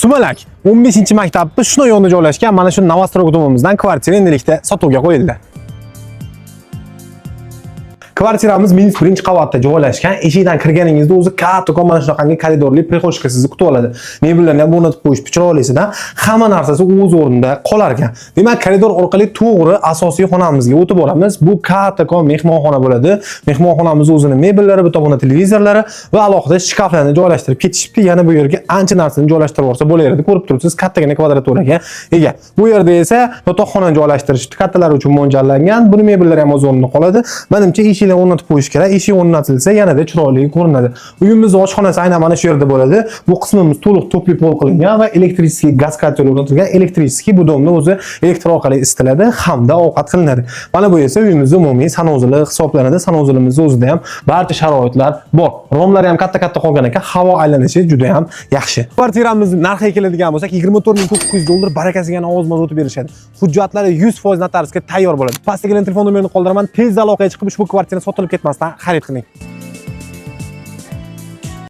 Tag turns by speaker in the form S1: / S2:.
S1: Sumalak 15-maktabni shunday yonida joylashgan mana shu Novostrog domimizdan kvartira endilikda sotuvga qo'yildi. Kvartiramiz minus 1-qavatda joylashgan. Eshikdan kirganingizda o'zi katta mana shunaqangi koridorli prixoshka sizni kutib oladi. Mebellarni ham o'rnatib qo'yish chiroylisidan hamma narsasi o'z o'rnida qolar ekan. Demak, koridor orqali to'g'ri asosiy xonamizga o'tib boramiz. Bu katta mehmonxona bo'ladi. Mehmonxonamiz o'zining mebellari, bu tomonda televizorlari va alohida shkaflarni joylashtirib ketishibdi. Yana bu yerga ancha narsani joylashtirib olsa bo'laveradi. Ko'rib turibsiz, kattagina kvadraturaga ega. Bu yerda esa yotoqxonani joylashtirishibdi. Kattalar uchun mo'ljallangan. Buni mebellari ham o'z o'rnida qoladi. Menimcha eshikni o'rnatib qo'yish kerak. Eshik o'rnatilsa yanada chiroyli ko'rinadi. Uyimizning oshxonasi aynan mana shu yerda bo'ladi. Bu qismimiz to'liq topli pol qilingan va elektrический gaz koteli o'rnatilgan. Elektrический bu domda o'zi elektr orqali isitiladi hamda ovqat qilinadi. Mana bu esa uyimizning umumiy sanozili hisoblanadi. Sanozilimizning o'zida ham barcha sharoitlar bor. Romlari ham katta-katta qolgan ekan, havo aylanishi juda ham yaxshi. Kvartiramizning narxiga keladigan bo'lsak, 24900 dollar barakasiga ovoz o'tib berishadi. Hujjatlari 100% notariusga tayyor bo'ladi. Pastga kelgan telefon nomerini qoldiraman. Tez aloqaga chiqib ushbu kvartirani sotilib ketmasdan xarid qiling.